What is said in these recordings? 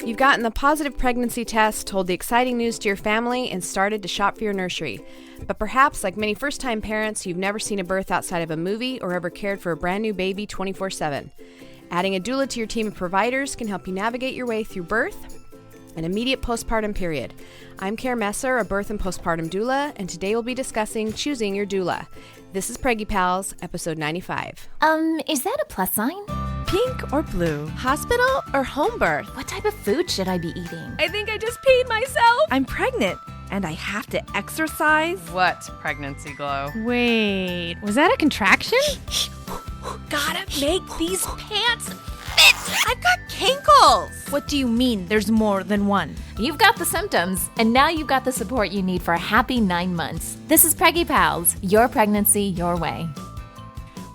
You've gotten the positive pregnancy test, told the exciting news to your family, and started to shop for your nursery. But perhaps, like many first-time parents, you've never seen a birth outside of a movie or ever cared for a brand new baby 24/7. Adding a doula to your team of providers can help you navigate your way through birth and immediate postpartum period. I'm Care Messer, a birth and postpartum doula, and today we'll be discussing choosing your doula. This is Preggy Pals, episode 95. Is that a plus sign? Pink or blue? Hospital or home birth? What type of food should I be eating? I think I just peed myself. I'm pregnant, and I have to exercise. What pregnancy glow? Wait, was that a contraction? Gotta make these pants fit. I've got kinkles. What do you mean there's more than one? You've got the symptoms, and now you've got the support you need for a happy 9 months. This is Preggy Pals, your pregnancy, your way.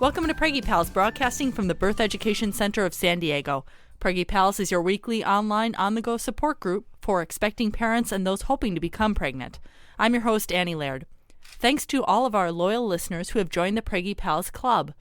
Welcome to Preggy Pals, broadcasting from the Birth Education Center of San Diego. Preggy Pals is your weekly online on-the-go support group for expecting parents and those hoping to become pregnant. I'm your host, Annie Laird. Thanks to all of our loyal listeners who have joined the Preggy Pals Club.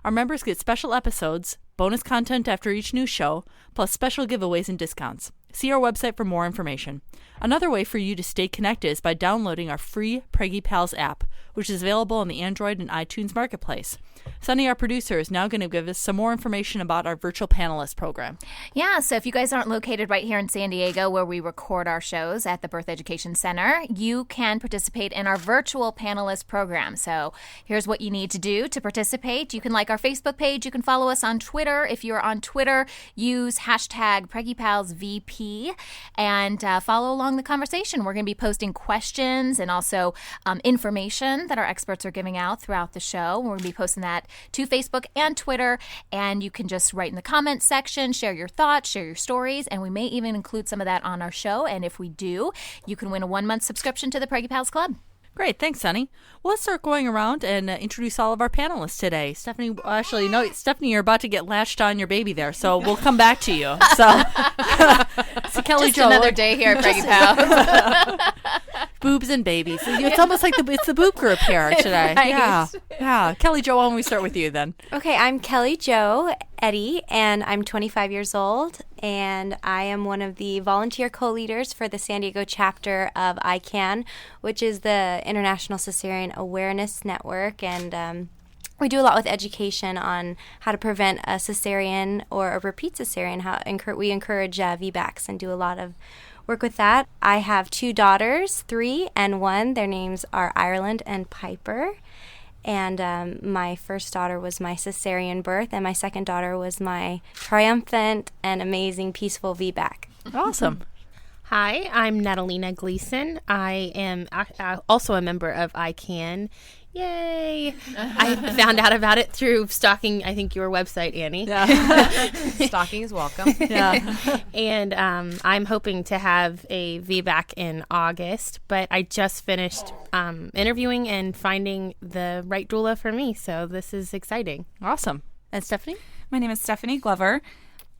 Our members get special episodes, bonus content after each new show, plus special giveaways and discounts. See our website for more information. Another way for you to stay connected is by downloading our free Preggy Pals app, which is available on the Android and iTunes marketplace. Sunny, our producer, is now going to give us some more information about our virtual panelist program. Yeah, so if you guys aren't located right here in San Diego where we record our shows at the Birth Education Center, you can participate in our virtual panelist program. So here's what you need to do to participate. You can like our Facebook page. You can follow us on Twitter. If you're on Twitter, use hashtag PreggyPalsVP and follow along the conversation. We're going to be posting questions and also information that our experts are giving out throughout the show. We're going to be posting that to Facebook and Twitter, and you can just write in the comments section, share your thoughts, share your stories, and we may even include some of that on our show. And if we do, you can win a 1-month subscription to the Preggy Pals Club. Great, thanks, Sunny. Well, let's start going around and introduce all of our panelists today. Stephanie, Stephanie, you're about to get latched on your baby there, so we'll come back to you. So Kelly Just Jo, another day here at Preggy Pals. boobs and babies. It's almost like it's the boob group here today. Right. Yeah. Kelly Jo, why don't we start with you then? Okay, I'm Kelly Jo Eddy, and I'm 25 years old, and I am one of the volunteer co-leaders for the San Diego chapter of ICAN, which is the International Cesarean Awareness Network, and we do a lot with education on how to prevent a cesarean or a repeat cesarean. We encourage VBACs and do a lot of work with that. I have 2 daughters, 3 and 1. Their names are Ireland and Piper. And my first daughter was my cesarean birth, and my second daughter was my triumphant and amazing, peaceful VBAC. Awesome. Hi, I'm Natalina Gleason. I am also a member of ICAN. Yay! I found out about it through stalking, I think, your website, Annie. Yeah. Stalking is welcome. Yeah. And I'm hoping to have a VBAC in August, but I just finished interviewing and finding the right doula for me, so this is exciting. Awesome. And Stephanie? My name is Stephanie Glover.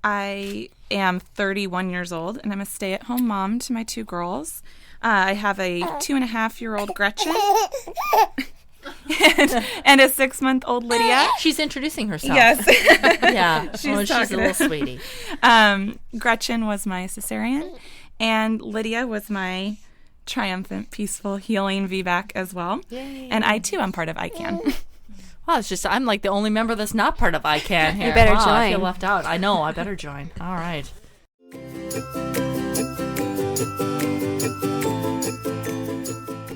I am 31 years old, and I'm a stay-at-home mom to my 2 girls. I have a 2.5-year-old Gretchen. and a 6-month-old Lydia. She's introducing herself. Yes. Yeah. She's a little sweetie. Gretchen was my cesarean, and Lydia was my triumphant, peaceful, healing VBAC as well. Yay. And I, too, am part of ICAN. Wow, it's just I'm like the only member that's not part of ICAN here. You better join. I feel join. left out. I know. I better join. All right.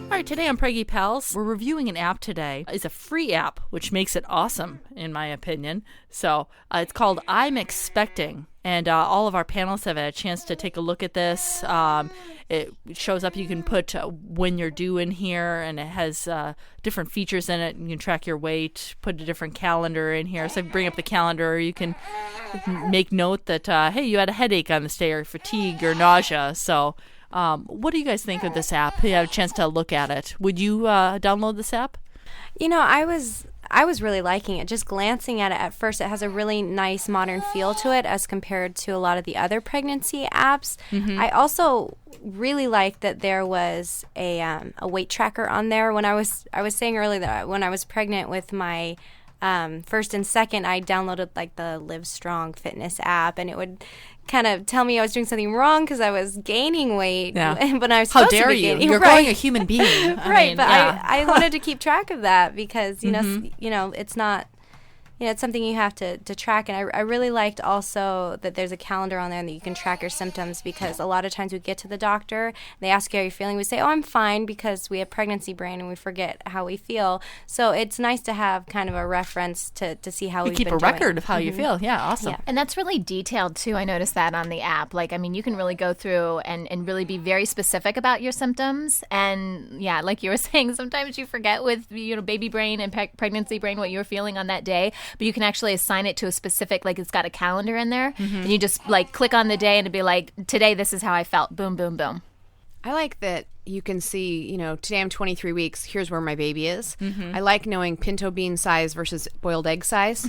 All right, today on Preggy Pals, we're reviewing an app today. It's a free app, which makes it awesome, in my opinion. So it's called I'm Expecting, and all of our panelists have had a chance to take a look at this. It shows up, you can put when you're due in here, and it has different features in it. You can track your weight, put a different calendar in here. So if you bring up the calendar, you can make note that, hey, you had a headache on this day, or fatigue, or nausea. So what do you guys think of this app? You have a chance to look at it. Would you download this app? You know, I was really liking it. Just glancing at it at first, it has a really nice modern feel to it as compared to a lot of the other pregnancy apps. Mm-hmm. I also really liked that there was a weight tracker on there. When I was saying earlier that when I was pregnant with my first and second, I downloaded like the Live Strong fitness app, and it would kind of tell me I was doing something wrong because I was gaining weight. Yeah. But I was How supposed to dare be you? gaining. You're growing a human being. Right, but I wanted to keep track of that because, you know, it's not, you know, it's something you have to track. And I really liked also that there's a calendar on there and that you can track your symptoms, because a lot of times we get to the doctor, they ask you how you're feeling. We say, oh, I'm fine, because we have pregnancy brain and we forget how we feel. So it's nice to have kind of a reference to see how we've keep been a doing. record of how you feel. Yeah, awesome. Yeah. And that's really detailed too. I noticed that on the app. Like, I mean, you can really go through and really be very specific about your symptoms. And yeah, like you were saying, sometimes you forget with, you know, baby brain and pregnancy brain what you're feeling on that day. But you can actually assign it to a specific, like it's got a calendar in there. And you just like click on the day and it'd be like, today this is how I felt. Boom, boom, boom. I like that you can see, you know, today I'm 23 weeks. Here's where my baby is. I like knowing pinto bean size versus boiled egg size.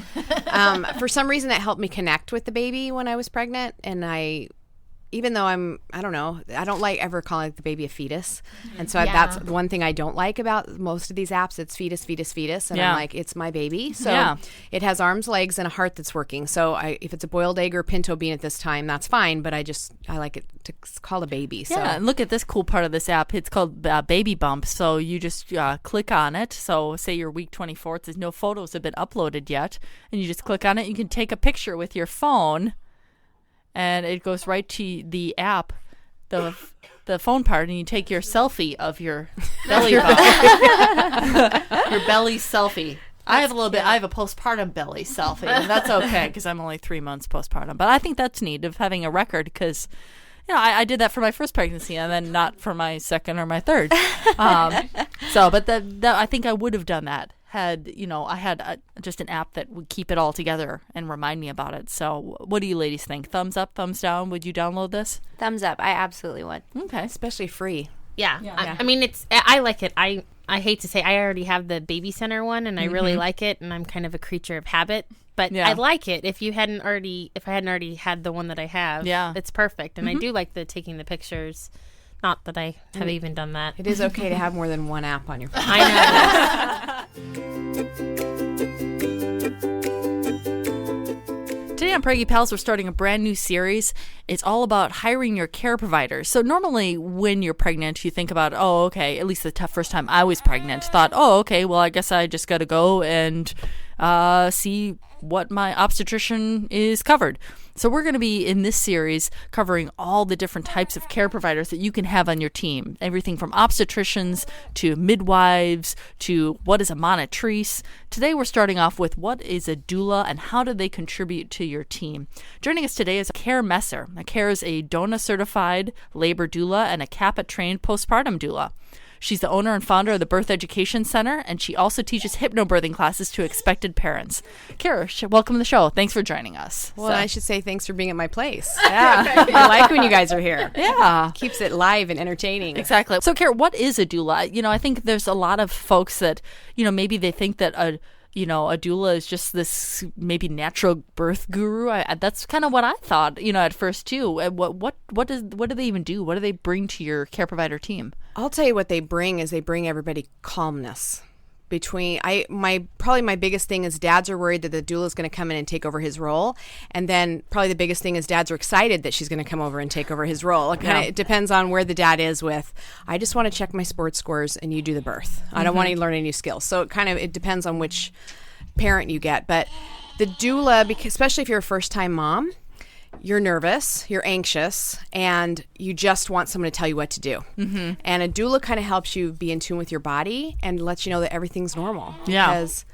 For some reason, that helped me connect with the baby when I was pregnant. And even though I don't know, I don't like ever calling the baby a fetus. And so that's one thing I don't like about most of these apps. It's fetus, fetus, fetus. And I'm like, it's my baby. So it has arms, legs, and a heart that's working. So if it's a boiled egg or pinto bean at this time, that's fine. But I like it to call a baby. So. Yeah, and look at this cool part of this app. It's called Baby Bump. So you just click on it. So say you're week 24. It says no photos have been uploaded yet. And you just click on it. You can take a picture with your phone. And it goes right to the app, the phone part, and you take your selfie of your belly bump. Your belly selfie. I have a postpartum belly selfie, and that's okay because I'm only 3 months postpartum. But I think that's neat of having a record because, you know, I did that for my first pregnancy and then not for my second or my third. But I think I would have done that had, you know, I had just an app that would keep it all together and remind me about it. So what do you ladies think? Thumbs up, thumbs down? Would you download this? Thumbs up. I absolutely would. Okay. Especially free. Yeah. I mean, I like it. I hate to say I already have the baby center one and I really like it, and I'm kind of a creature of habit, but I like it. If I hadn't already had the one that I have, it's perfect. And I do like the taking the pictures. Not that I have even done that. It is okay to have more than one app on your phone. I know. Today on Preggy Pals, we're starting a brand new series. It's all about hiring your care providers. So normally when you're pregnant, you think about, oh, okay, at least the first time I was pregnant, thought, oh, okay, well, I guess I just got to go and see what my obstetrician is covered. So we're going to be in this series covering all the different types of care providers that you can have on your team. Everything from obstetricians to midwives to what is a monitrice. Today we're starting off with what is a doula and how do they contribute to your team. Joining us today is Care Messer. Care is a DONA certified labor doula and a CAPA trained postpartum doula. She's the owner and founder of the Birth Education Center, and she also teaches hypnobirthing classes to expected parents. Kara, welcome to the show. Thanks for joining us. Well, I should say thanks for being at my place. Yeah, I like when you guys are here. Yeah. Keeps it live and entertaining. Exactly. So, Kara, what is a doula? You know, I think there's a lot of folks that, you know, maybe they think that a doula is just this maybe natural birth guru. That's kind of what I thought, you know, at first too. What do they even do? What do they bring to your care provider team? I'll tell you what they bring is they bring everybody calmness. Probably my biggest thing is dads are worried that the doula is going to come in and take over his role, and then probably the biggest thing is dads are excited that she's going to come over and take over his role. It depends on where the dad is with. I just want to check my sports scores, and you do the birth. I don't want to learn any new skills. So it depends on which parent you get. But the doula, because especially if you're a first-time mom, you're nervous, you're anxious, and you just want someone to tell you what to do. Mm-hmm. And a doula kind of helps you be in tune with your body and lets you know that everything's normal. Yeah. Because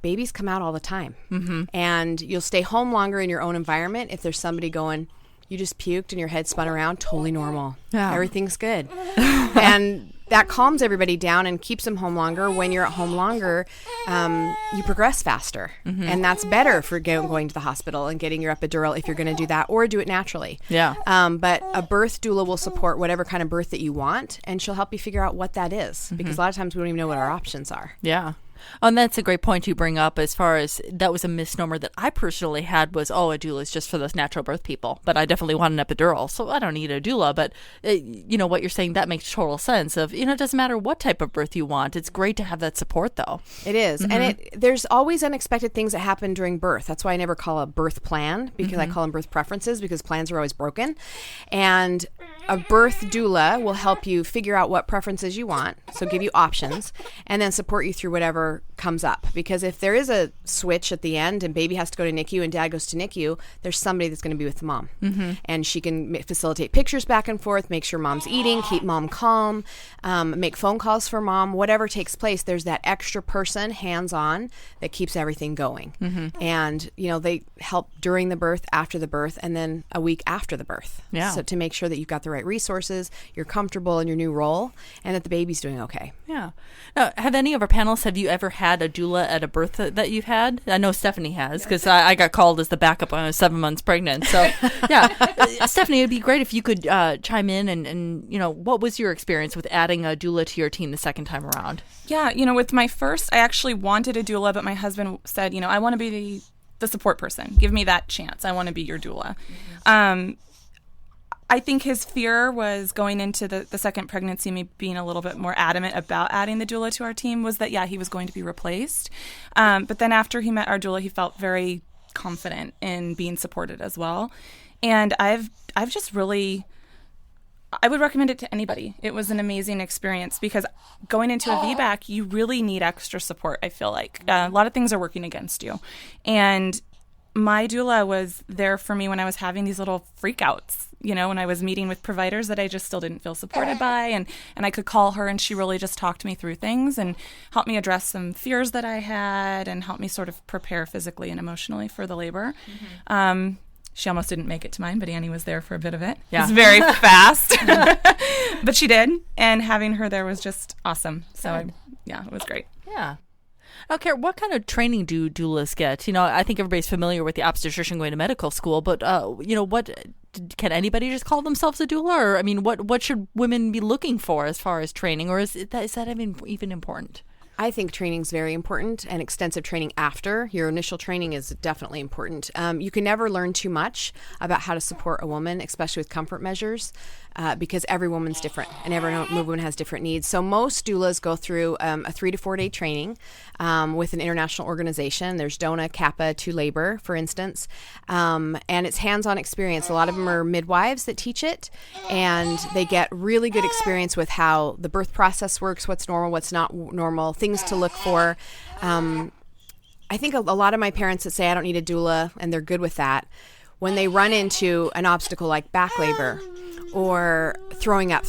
babies come out all the time. Mm-hmm. And you'll stay home longer in your own environment if there's somebody going, you just puked and your head spun around, totally normal. Yeah. Everything's good. And that calms everybody down and keeps them home longer. When you're at home longer, you progress faster. Mm-hmm. And that's better for going to the hospital and getting your epidural if you're going to do that, or do it naturally. Yeah. But a birth doula will support whatever kind of birth that you want, and she'll help you figure out what that is. Mm-hmm. Because a lot of times we don't even know what our options are. Yeah. And that's a great point you bring up, as far as that was a misnomer that I personally had was, a doula is just for those natural birth people. But I definitely want an epidural, so I don't need a doula. But, what you're saying, that makes total sense of, it doesn't matter what type of birth you want. It's great to have that support, though. It is. And there's always unexpected things that happen during birth. That's why I never call a birth plan, because I call them birth preferences, because plans are always broken. And a birth doula will help you figure out what preferences you want, so give you options, and then support you through whatever comes up. Because if there is a switch at the end and baby has to go to NICU and dad goes to NICU, there's somebody that's going to be with the mom. And she can facilitate pictures back and forth, make sure mom's eating, keep mom calm, make phone calls for mom, whatever takes place. There's that extra person, hands-on, that keeps everything going. And, they help during the birth, after the birth, and then a week after the birth. Yeah. So to make sure that you've got the right resources, you're comfortable in your new role, and that the baby's doing okay. Yeah. Now, have any of our panelists, have you ever had a doula at a birth that you've had? I know Stephanie has, because I got called as the backup when I was 7 months pregnant. So, yeah. Stephanie, it'd be great if you could chime in and what was your experience with adding a doula to your team the second time around? Yeah, with my first, I actually wanted a doula, but my husband said, I want to be the support person. Give me that chance. I want to be your doula. I think his fear was going into the second pregnancy, me being a little bit more adamant about adding the doula to our team, was that, he was going to be replaced. But then after he met our doula, he felt very confident in being supported as well. And I've just really, I would recommend it to anybody. It was an amazing experience, because going into a VBAC, you really need extra support, I feel like. A lot of things are working against you. And my doula was there for me when I was having these little freakouts, when I was meeting with providers that I just still didn't feel supported by. And I could call her, and she really just talked me through things and helped me address some fears that I had and helped me sort of prepare physically and emotionally for the labor. She almost didn't make it to mine, but Annie was there for a bit of it. Yeah. It was very fast, but she did. And having her there was just awesome. So, it was great. Yeah. Okay, what kind of training do doulas get? I think everybody's familiar with the obstetrician going to medical school, but, what can anybody just call themselves a doula? Or, what should women be looking for as far as training? Or is that even important? I think training is very important, and extensive training after your initial training is definitely important. You can never learn too much about how to support a woman, especially with comfort measures, because every woman's different and every woman has different needs. So most doulas go through a 3 to 4 day training with an international organization. There's DONA, Kappa, to labor, for instance, and it's hands-on experience. A lot of them are midwives that teach it, and they get really good experience with how the birth process works, what's normal, what's not normal, things to look for. I think a lot of my parents that say I don't need a doula, and they're good with that, when they run into an obstacle like back labor or throwing up,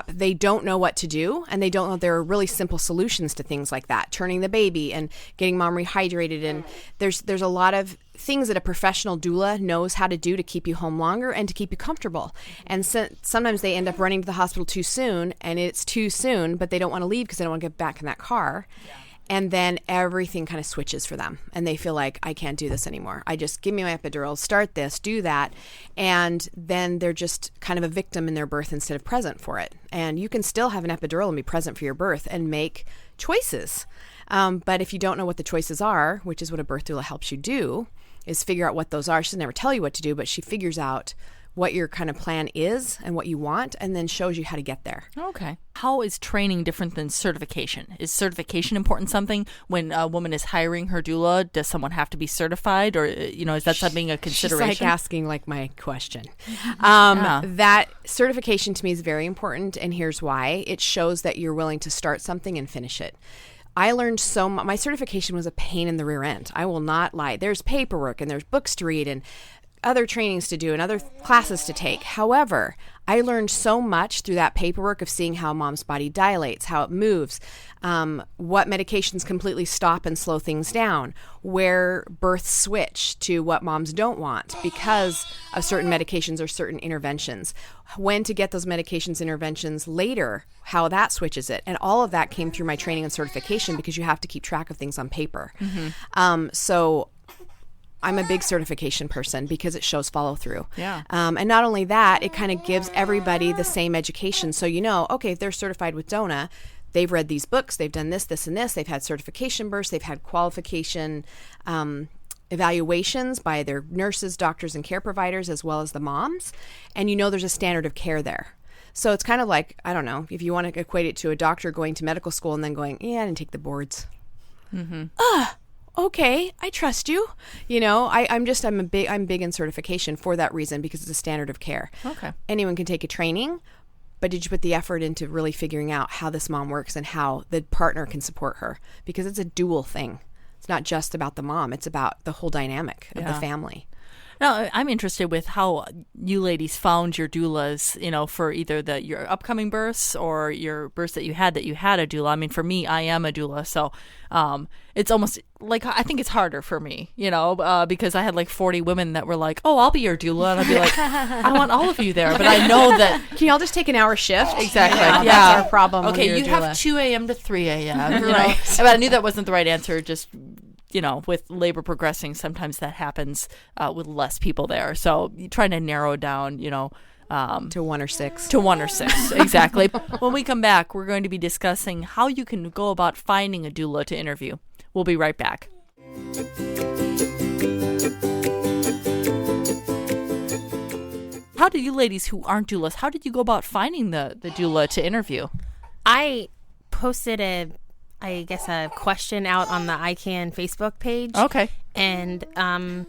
they don't know what to do, and they don't know there are really simple solutions to things like that. Turning the baby and getting mom rehydrated, and there's a lot of things that a professional doula knows how to do to keep you home longer and to keep you comfortable. And sometimes they end up running to the hospital too soon, and it's too soon, but they don't want to leave because they don't want to get back in that car. Yeah. And then everything kind of switches for them, and they feel like, I can't do this anymore. I just, give me my epidural, start this, do that. And then they're just kind of a victim in their birth instead of present for it. And you can still have an epidural and be present for your birth and make choices. But if you don't know what the choices are, which is what a birth doula helps you do, is figure out what those are. She doesn't never tell you what to do, but she figures out what your kind of plan is and what you want, and then shows you how to get there. Okay. How is training different than certification? Is certification important something when a woman is hiring her doula? Does someone have to be certified, or is that something a consideration? She's like asking my question. That certification to me is very important, and here's why. It shows that you're willing to start something and finish it. I learned so much. My certification was a pain in the rear end. I will not lie. There's paperwork and there's books to read and other trainings to do and other classes to take. However, I learned so much through that paperwork of seeing how mom's body dilates, how it moves, what medications completely stop and slow things down, where births switch to what moms don't want because of certain medications or certain interventions, when to get those medications interventions later, how that switches it. And all of that came through my training and certification because you have to keep track of things on paper. Mm-hmm. So I'm a big certification person because it shows follow through. Yeah. And not only that, it kind of gives everybody the same education. So okay, if they're certified with DONA, they've read these books, they've done this, this, and this, they've had certification births, they've had qualification evaluations by their nurses, doctors, and care providers, as well as the moms. And there's a standard of care there. So it's kind of like, I don't know, if you want to equate it to a doctor going to medical school and then going, yeah, I didn't take the boards. Okay, I trust you. I'm big in certification for that reason, because it's a standard of care. Okay. Anyone can take a training, but did you put the effort into really figuring out how this mom works and how the partner can support her? Because it's a dual thing. It's not just about the mom. It's about the whole dynamic of the family. Now, I'm interested with how you ladies found your doulas, for either your upcoming births or your births that you had a doula. I mean, for me, I am a doula, so it's almost like, I think it's harder for me, because I had like 40 women that were like, oh, I'll be your doula. And I'd be like, I want all of you there. But I know that... Can y'all just take an hour shift? Exactly. Yeah. That's our problem. Okay, you have 2 a.m. to 3 a.m. Right. But I knew that wasn't the right answer, just... with labor progressing, sometimes that happens with less people there. So you're trying to narrow down, to 1 or 6. To 1 or 6, exactly. When we come back, we're going to be discussing how you can go about finding a doula to interview. We'll be right back. How do you ladies who aren't doulas, how did you go about finding the doula to interview? I posted a question out on the ICANN Facebook page. Okay. And I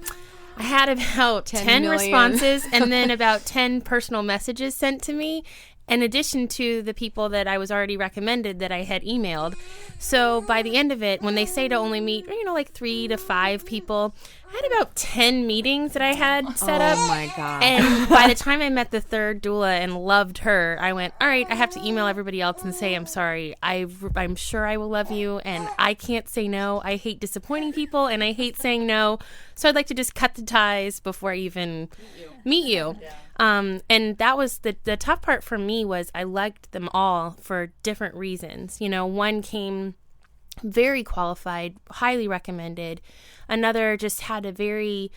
had about 10 responses and then about 10 personal messages sent to me, in addition to the people that I was already recommended that I had emailed. So by the end of it, when they say to only meet, like 3 to 5 people, I had about 10 meetings that I had set up. Oh my God. And by the time I met the third doula and loved her, I went, all right, I have to email everybody else and say, I'm sorry. I'm sure I will love you, and I can't say no. I hate disappointing people, and I hate saying no. So I'd like to just cut the ties before I even meet you. Yeah. And that was the tough part for me, was I liked them all for different reasons. One came very qualified, highly recommended. Another just had a very,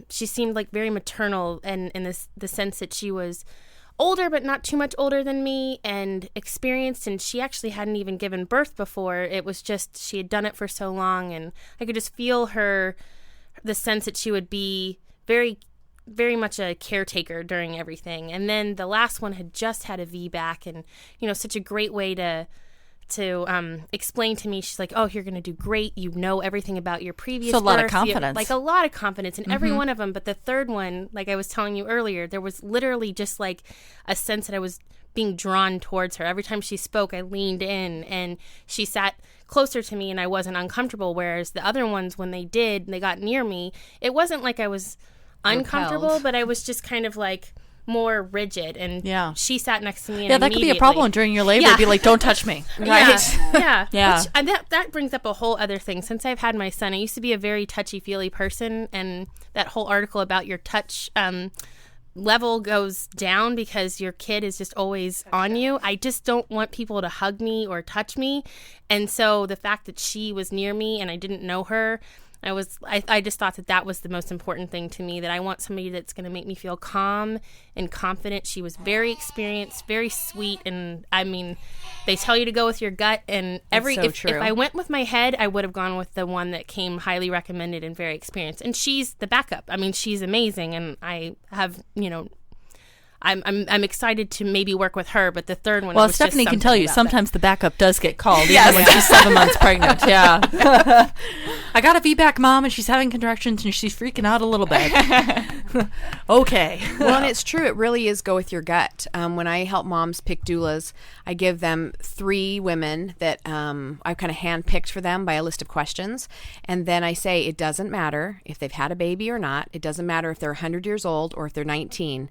she seemed like very maternal, and in the sense that she was older, but not too much older than me, and experienced, and she actually hadn't even given birth before. It was just, she had done it for so long, and I could just feel the sense that she would be very, very much a caretaker during everything. And then the last one had just had a VBAC, and such a great way to explain to me. She's like, oh, you're going to do great. Everything about your previous birth. So a lot of confidence. A lot of confidence in every one of them. But the third one, like I was telling you earlier, there was literally just like a sense that I was being drawn towards her. Every time she spoke, I leaned in, and she sat closer to me, and I wasn't uncomfortable. Whereas the other ones, when they got near me, it wasn't like I was uncomfortable, repelled. But I was just kind of like more rigid, and she sat next to me. And that could be a problem during your labor. Be like, don't touch me. Right? Yeah. Yeah. That brings up a whole other thing. Since I've had my son, I used to be a very touchy-feely person, and that whole article about your touch level goes down because your kid is just always on you. I just don't want people to hug me or touch me, and so the fact that she was near me and I didn't know her, I just thought that was the most important thing to me, that I want somebody that's going to make me feel calm and confident. She was very experienced, very sweet, and I mean, they tell you to go with your gut, and if I went with my head, I would have gone with the one that came highly recommended and very experienced. And she's the backup. I mean, she's amazing, and I have, I'm excited to maybe work with her, but the third one. Well, Stephanie can tell you sometimes the backup does get called, even when she's 7 months pregnant. Yeah, I got a VBAC, Mom, and she's having contractions and she's freaking out a little bit. Okay. Well, and it's true. It really is go with your gut. When I help moms pick doulas, I give them 3 women that I've kind of handpicked for them by a list of questions, and then I say it doesn't matter if they've had a baby or not. It doesn't matter if they're 100 years old or if they're 19.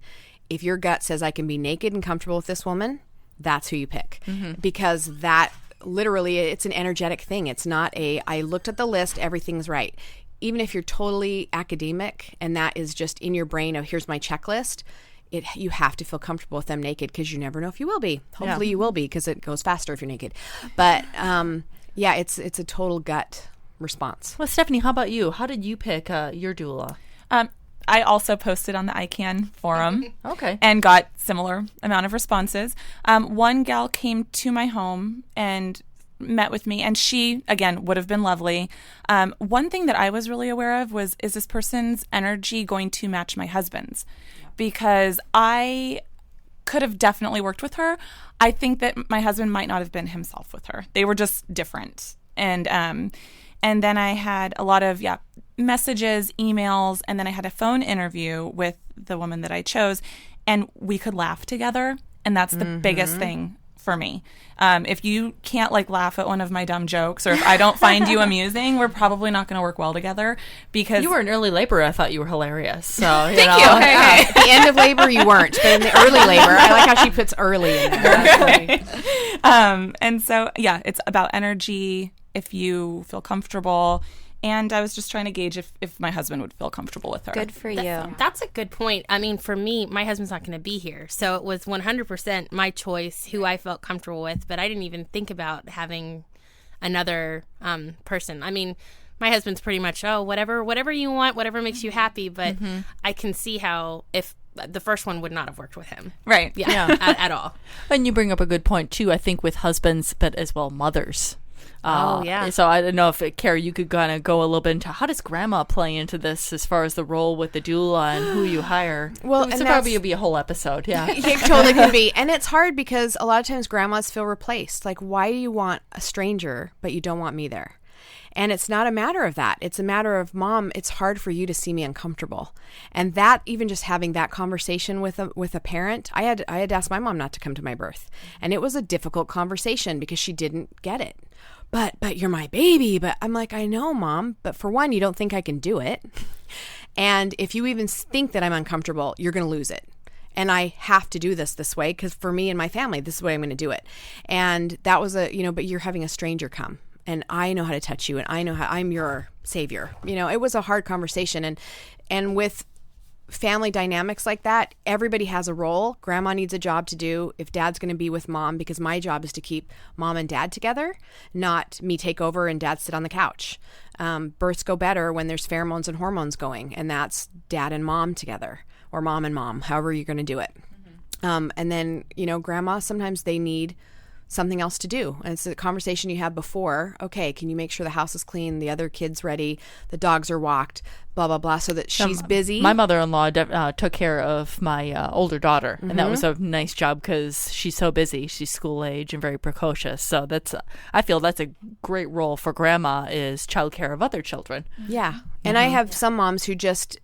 If your gut says I can be naked and comfortable with this woman, that's who you pick. Because that literally, it's an energetic thing. It's not I looked at the list, everything's right. Even if you're totally academic and that is just in your brain of here's my checklist, you have to feel comfortable with them naked, because you never know if you will be. Hopefully you will be, because it goes faster if you're naked. But it's a total gut response. Well, Stephanie, how about you? How did you pick your doula? I also posted on the ICANN forum. Okay. And got similar amount of responses. One gal came to my home and met with me, and she, again, would have been lovely. One thing that I was really aware of was, is this person's energy going to match my husband's? Because I could have definitely worked with her. I think that my husband might not have been himself with her. They were just different. And then I had a lot of, messages, emails, and then I had a phone interview with the woman that I chose, and we could laugh together. And that's the biggest thing for me. If you can't laugh at one of my dumb jokes, or if I don't find you amusing, we're probably not going to work well together. Because you were in early labor, I thought you were hilarious. So Thank you. Okay. At the end of labor, you weren't, but in the early labor, I like how she puts early in there. That's funny. And so, it's about energy. If you feel comfortable. And I was just trying to gauge if my husband would feel comfortable with her. Good for you. That's a good point. I mean, for me, my husband's not going to be here. So it was 100% my choice who I felt comfortable with. But I didn't even think about having another person. I mean, my husband's pretty much, whatever you want, whatever makes you happy. But I can see how if the first one would not have worked with him. Right. Yeah. At all. And you bring up a good point, too, I think, with husbands, but as well mothers. Yeah. So I don't know if, Carrie, you could kind of go a little bit into how does grandma play into this as far as the role with the doula and who you hire? Well, so and probably it'll be a whole episode. Yeah. It totally can be. And it's hard because a lot of times grandmas feel replaced. Like, why do you want a stranger, but you don't want me there? And it's not a matter of that. It's a matter of, Mom, it's hard for you to see me uncomfortable. And that, even just having that conversation with a parent, I had to ask my mom not to come to my birth. And it was a difficult conversation because she didn't get it. But you're my baby. But I'm like, I know, Mom. But for one, you don't think I can do it. And if you even think that I'm uncomfortable, you're going to lose it. And I have to do this way because for me and my family, this is the way I'm going to do it. And that was but you're having a stranger come. And I know how to touch you, and I know how I'm your savior. It was a hard conversation. And with family dynamics like that, everybody has a role. Grandma needs a job to do if Dad's going to be with Mom, because my job is to keep Mom and Dad together, not me take over and Dad sit on the couch. Births go better when there's pheromones and hormones going, and that's Dad and Mom together, or Mom and Mom, however you're going to do it. And then, Grandma, sometimes they need something else to do. And it's a conversation you had before. Okay, can you make sure the house is clean, the other kid's ready, the dogs are walked, blah, blah, blah, so that she's busy. My mother-in-law took care of my older daughter, and that was a nice job because she's so busy. She's school age and very precocious. So I feel that's a great role for grandma, is child care of other children. Yeah. And I have some moms who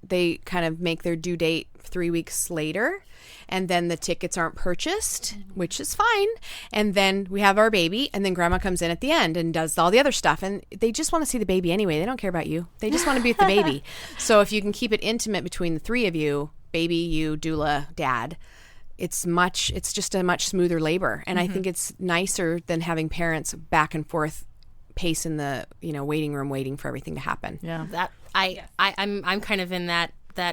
they kind of make their due date 3 weeks later, and then the tickets aren't purchased, which is fine. And then we have our baby, and then grandma comes in at the end and does all the other stuff. And they just want to see the baby anyway. They don't care about you. They just want to be with the baby. So if you can keep it intimate between the three of you, baby, you, doula, dad, it's just a much smoother labor. And I think it's nicer than having parents back and forth pace in the waiting room waiting for everything to happen. Yeah. That I'm kind of in that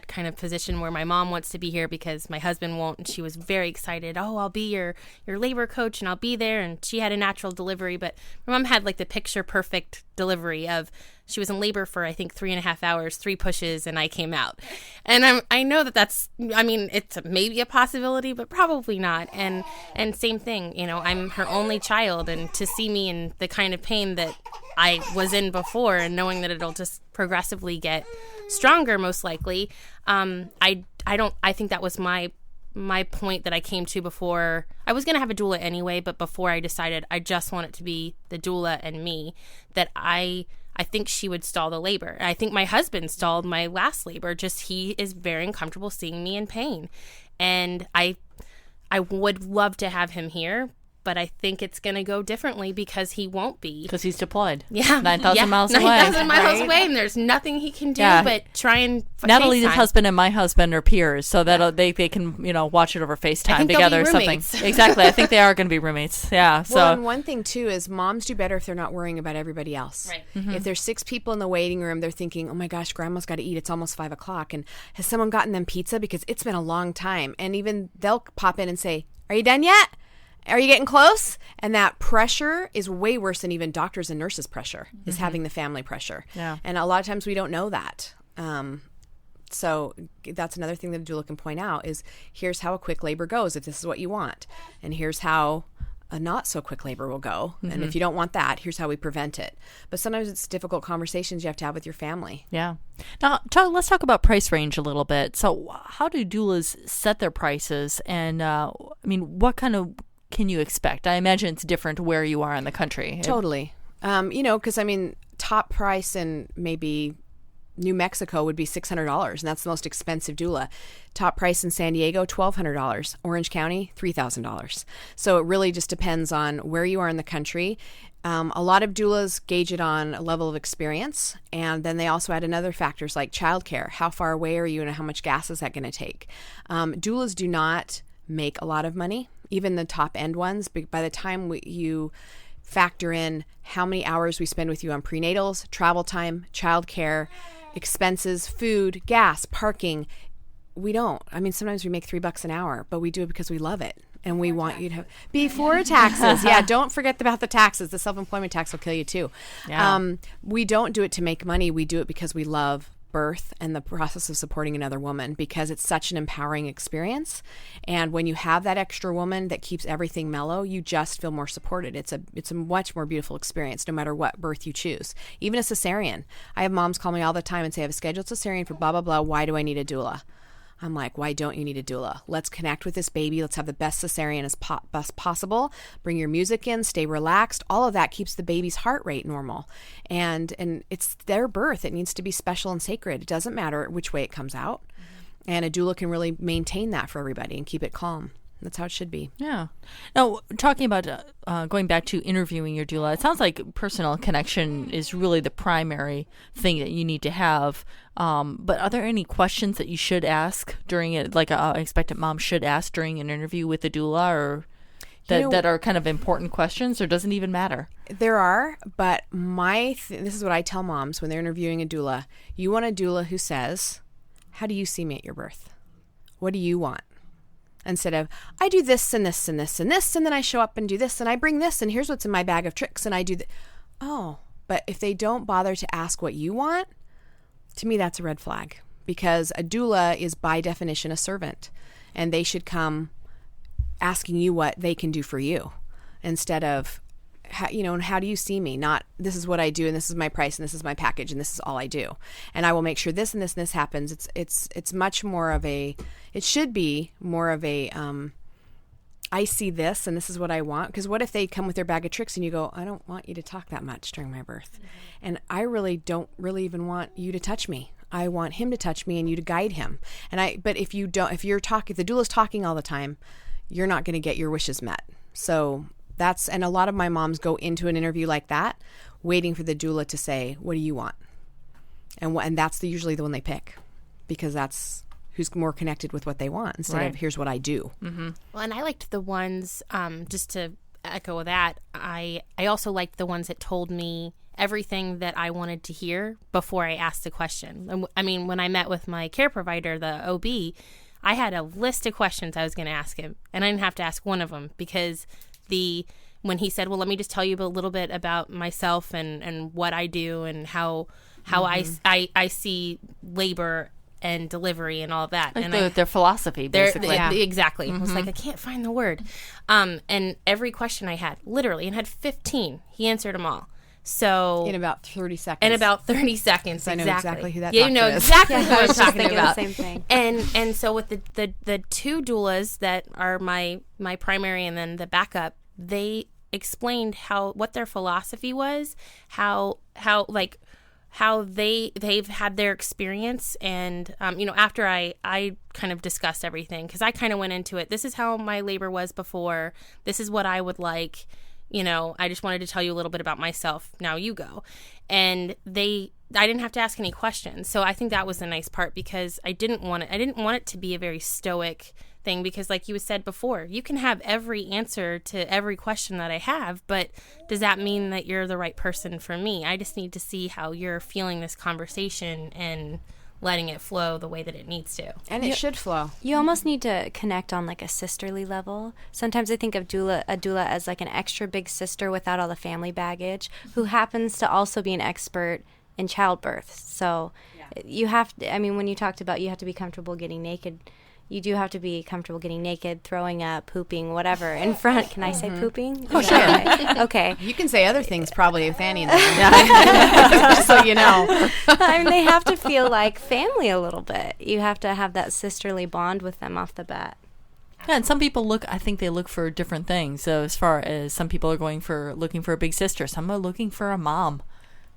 kind of position where my mom wants to be here because my husband won't, and she was very excited. Oh, I'll be your labor coach and I'll be there. And she had a natural delivery, but my mom had the picture perfect delivery of, she was in labor for I think 3.5 hours, 3 pushes, and I came out. And I know that's it's maybe a possibility, but probably not. And same thing, I'm her only child, and to see me in the kind of pain that I was in before, and knowing that it'll just progressively get stronger, most likely. I think that was my point that I came to before. I was going to have a doula anyway, but before I decided I just want it to be the doula and me, that I think she would stall the labor. I think my husband stalled my last labor. Just he is very uncomfortable seeing me in pain. And I would love to have him here, but I think it's going to go differently because he won't be. Because he's deployed. Yeah. 9,000 miles away. 9,000 miles away, and there's nothing he can do but try and Natalie's FaceTime. husband and my husband are peers, so that they can, watch it over FaceTime together or something. Exactly. I think they are going to be roommates. Yeah. So. Well, and one thing, too, is moms do better if they're not worrying about everybody else. Right. Mm-hmm. If there's 6 people in the waiting room, they're thinking, oh, my gosh, grandma's got to eat. It's almost 5 o'clock. And has someone gotten them pizza? Because it's been a long time. And even they'll pop in and say, are you done yet? Are you getting close? And that pressure is way worse than even doctors and nurses' pressure, is having the family pressure. Yeah. And a lot of times we don't know that. So that's another thing that a doula can point out is here's how a quick labor goes if this is what you want. And here's how a not so quick labor will go. And if you don't want that, here's how we prevent it. But sometimes it's difficult conversations you have to have with your family. Yeah. Now, let's talk about price range a little bit. So how do doulas set their prices? And what kind of can you expect? I imagine it's different where you are in the country. Totally. Because top price in maybe New Mexico would be $600, and that's the most expensive doula. Top price in San Diego, $1,200. Orange County, $3,000. So it really just depends on where you are in the country. A lot of doulas gauge it on a level of experience, and then they also add another factors like childcare. How far away are you, and how much gas is that going to take? Doulas do not make a lot of money, even the top end ones. By the time you factor in how many hours we spend with you on prenatals, travel time, childcare, expenses, food, gas, parking, we don't. Sometimes we make $3 an hour, but we do it because we love it. And we want you to have before taxes. Yeah, don't forget about the taxes. The self-employment tax will kill you too. Yeah. We don't do it to make money. We do it because we love birth and the process of supporting another woman, because it's such an empowering experience. And when you have that extra woman that keeps everything mellow, you just feel more supported. It's a much more beautiful experience no matter what birth you choose. Even a cesarean. I have moms call me all the time and say, I have a scheduled cesarean for blah, blah, blah. Why do I need a doula? I'm like, why don't you need a doula? Let's connect with this baby. Let's have the best cesarean as best possible. Bring your music in, stay relaxed. All of that keeps the baby's heart rate normal. And it's their birth. It needs to be special and sacred. It doesn't matter which way it comes out. And a doula can really maintain that for everybody and keep it calm. That's how it should be. Yeah. Now, talking about going back to interviewing your doula, it sounds like personal connection is really the primary thing that you need to have. But are there any questions that you should ask during it, like an expectant mom should ask during an interview with the doula, or that are kind of important questions, or doesn't even matter? There are, but this is what I tell moms when they're interviewing a doula. You want a doula who says, how do you see me at your birth? What do you want? Instead of, I do this and this and this and this, and then I show up and do this, and I bring this, and here's what's in my bag of tricks, and I do that. Oh, but if they don't bother to ask what you want, to me that's a red flag, because a doula is by definition a servant, and they should come asking you what they can do for you, instead of, and how do you see me? Not, this is what I do, and this is my price, and this is my package, and this is all I do, and I will make sure this and this and this happens. It's much more of a, it should be more of a, I see this, and this is what I want. Because what if they come with their bag of tricks, and you go, I don't want you to talk that much during my birth, and I really don't really even want you to touch me. I want him to touch me and you to guide him. But if the doula's talking all the time, you're not going to get your wishes met. So and a lot of my moms go into an interview like that, waiting for the doula to say, what do you want? And that's usually the one they pick, because that's who's more connected with what they want, instead of here's what I do. Mm-hmm. Well, and I liked the ones, just to echo that, I also liked the ones that told me everything that I wanted to hear before I asked the question. I mean, when I met with my care provider, the OB, I had a list of questions I was going to ask him, and I didn't have to ask one of them, because when he said, well, let me just tell you a little bit about myself and what I do and how I see labor and delivery and all of that. Like and their philosophy, basically. Exactly. Mm-hmm. I was like, I can't find the word. And every question I had, literally, and had 15, he answered them all. So in about 30 seconds. I know exactly who that you know exactly who I'm talking about. The same thing. And so with the two doulas that are my primary and then the backup, they explained what their philosophy was, how they've had their experience, and after I kind of discussed everything, because I kind of went into it. This is how my labor was before. This is what I would like. I just wanted to tell you a little bit about myself. Now you go. And I didn't have to ask any questions. So I think that was the nice part, because I didn't want it to be a very stoic thing, because like you said before, you can have every answer to every question that I have, but does that mean that you're the right person for me? I just need to see how you're feeling this conversation and letting it flow the way that it needs to. And it should flow. You almost need to connect on like a sisterly level. Sometimes I think of a doula as like an extra big sister without all the family baggage, who happens to also be an expert in childbirth. So You have to, I mean, when you talked about you have to be comfortable getting naked, you do have to be comfortable getting naked, throwing up, pooping, whatever in front. Can I say pooping? Oh, sure. Right? Okay. You can say other things probably with Annie in there. Just so you know. I mean, they have to feel like family a little bit. You have to have that sisterly bond with them off the bat. Yeah, and some people I think they look for different things. So as far as some people are looking for a big sister, some are looking for a mom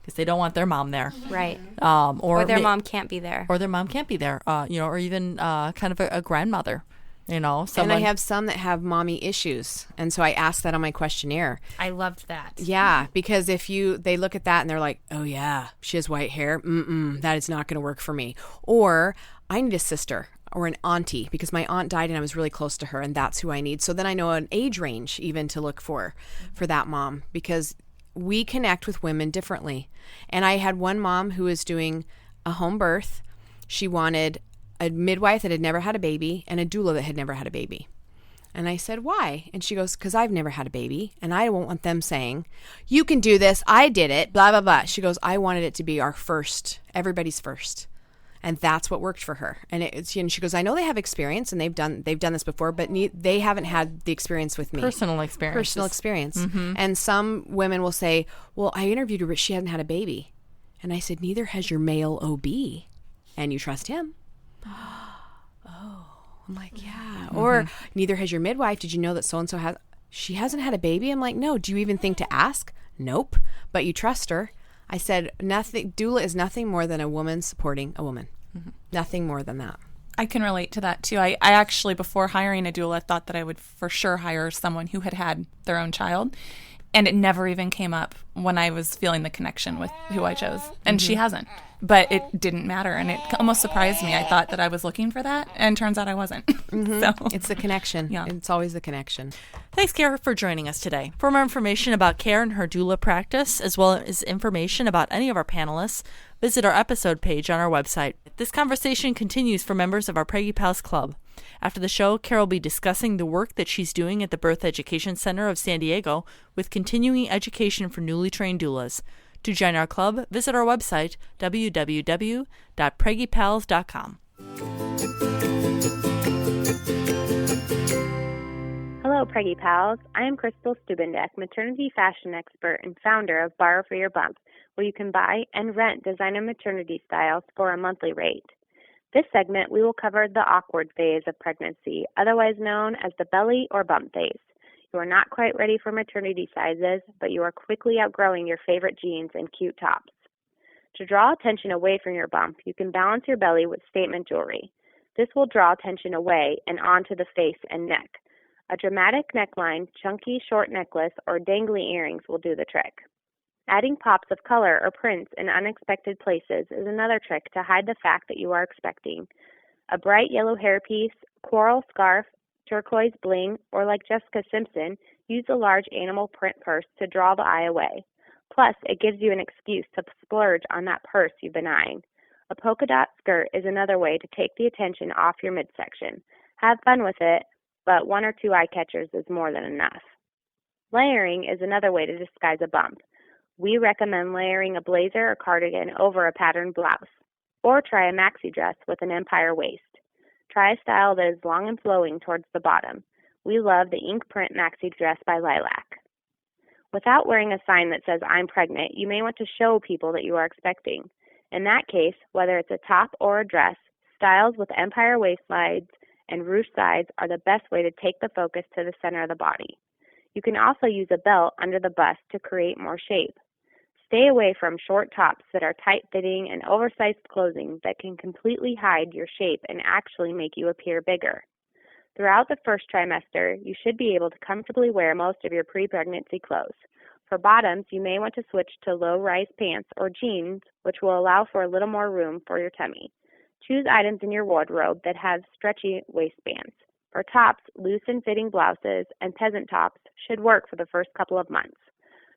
because they don't want their mom there. Right. Or their mom can't be there. Or their mom can't be there, or even kind of a grandmother, someone. And I have some that have mommy issues. And so I asked that on my questionnaire. I loved that. Yeah, because they look at that and they're like, oh yeah, she has white hair. That is not going to work for me. Or I need a sister or an auntie because my aunt died and I was really close to her and that's who I need. So then I know an age range even to look for that mom because we connect with women differently. And I had one mom who was doing a home birth. She wanted a midwife that had never had a baby and a doula that had never had a baby. And I said, why? And she goes, because I've never had a baby and I don't want them saying, you can do this, I did it, blah, blah, blah. She goes, I wanted it to be our first, everybody's first. And that's what worked for her. And she goes, I know they have experience and they've done this before, but they haven't had the experience with me. Personal experience. Mm-hmm. And some women will say, well, I interviewed her, but she hadn't had a baby. And I said, neither has your male OB. And you trust him. Oh, I'm like, yeah. Mm-hmm. Or neither has your midwife. Did you know that so-and-so she hasn't had a baby? I'm like, no. Do you even think to ask? Nope. But you trust her. I said, doula is nothing more than a woman supporting a woman. Mm-hmm. Nothing more than that. I can relate to that too. I actually, before hiring a doula, thought that I would for sure hire someone who had their own child. And it never even came up when I was feeling the connection with who I chose. And she hasn't. But it didn't matter. And it almost surprised me. I thought that I was looking for that. And turns out I wasn't. Mm-hmm. So it's the connection. Yeah. It's always the connection. Thanks, Kara, for joining us today. For more information about Kara and her doula practice, as well as information about any of our panelists, visit our episode page on our website. This conversation continues for members of our Preggy Pals Club. After the show, Kara will be discussing the work that she's doing at the Birth Education Center of San Diego with continuing education for newly trained doulas. To join our club, visit our website, www.preggypals.com. Hello, Preggy Pals. I am Crystal Stubendek, maternity fashion expert and founder of Borrow for Your Bump, where you can buy and rent designer maternity styles for a monthly rate. This segment, we will cover the awkward phase of pregnancy, otherwise known as the belly or bump phase. You are not quite ready for maternity sizes, but you are quickly outgrowing your favorite jeans and cute tops. To draw attention away from your bump, you can balance your belly with statement jewelry. This will draw attention away and onto the face and neck. A dramatic neckline, chunky short necklace, or dangly earrings will do the trick. Adding pops of color or prints in unexpected places is another trick to hide the fact that you are expecting. A bright yellow hairpiece, coral scarf, turquoise bling, or like Jessica Simpson, use a large animal print purse to draw the eye away. Plus, it gives you an excuse to splurge on that purse you've been eyeing. A polka dot skirt is another way to take the attention off your midsection. Have fun with it, but 1 or 2 eye catchers is more than enough. Layering is another way to disguise a bump. We recommend layering a blazer or cardigan over a patterned blouse, or try a maxi dress with an empire waist. Try a style that is long and flowing towards the bottom. We love the ink print maxi dress by Lilac. Without wearing a sign that says I'm pregnant, you may want to show people that you are expecting. In that case, whether it's a top or a dress, styles with empire waistlines and ruched sides are the best way to take the focus to the center of the body. You can also use a belt under the bust to create more shape. Stay away from short tops that are tight-fitting and oversized clothing that can completely hide your shape and actually make you appear bigger. Throughout the first trimester, you should be able to comfortably wear most of your pre-pregnancy clothes. For bottoms, you may want to switch to low-rise pants or jeans, which will allow for a little more room for your tummy. Choose items in your wardrobe that have stretchy waistbands. For tops, loose and fitting blouses and peasant tops should work for the first couple of months.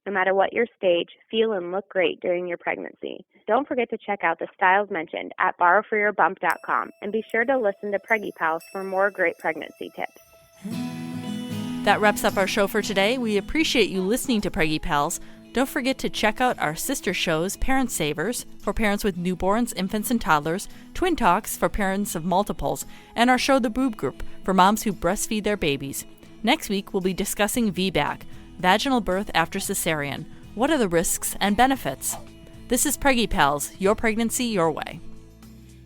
No matter what your stage, feel and look great during your pregnancy. Don't forget to check out the styles mentioned at borrowforyourbump.com and be sure to listen to Preggy Pals for more great pregnancy tips. That wraps up our show for today. We appreciate you listening to Preggy Pals. Don't forget to check out our sister shows, Parent Savers, for parents with newborns, infants, and toddlers, Twin Talks for parents of multiples, and our show The Boob Group for moms who breastfeed their babies. Next week, we'll be discussing VBAC, vaginal birth after cesarean. What are the risks and benefits? This is Preggy Pals, your pregnancy your way.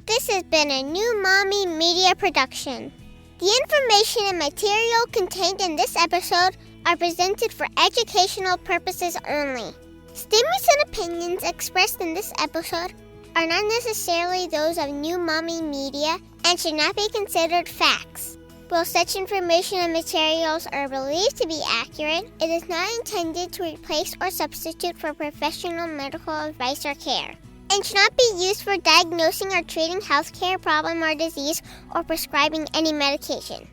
This has been a New Mommy Media production. The information and material contained in this episode are presented for educational purposes only. Statements and opinions expressed in this episode are not necessarily those of New Mommy Media and should not be considered facts. While such information and materials are believed to be accurate, it is not intended to replace or substitute for professional medical advice or care, and should not be used for diagnosing or treating healthcare problem or disease or prescribing any medication.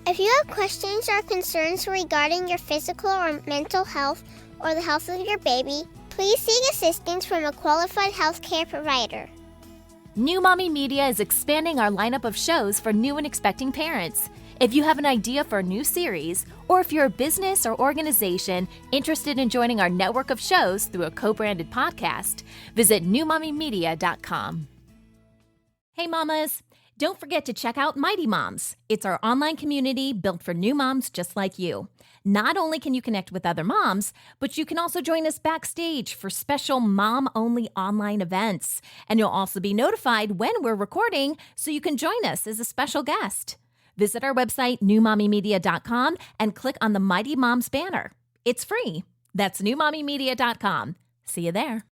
If you have questions or concerns regarding your physical or mental health or the health of your baby, please seek assistance from a qualified healthcare provider. New Mommy Media is expanding our lineup of shows for new and expecting parents. If you have an idea for a new series, or if you're a business or organization interested in joining our network of shows through a co-branded podcast, visit newmommymedia.com. Hey mamas, don't forget to check out Mighty Moms. It's our online community built for new moms just like you. Not only can you connect with other moms, but you can also join us backstage for special mom-only online events. And you'll also be notified when we're recording so you can join us as a special guest. Visit our website, newmommymedia.com, and click on the Mighty Moms banner. It's free. That's newmommymedia.com. See you there.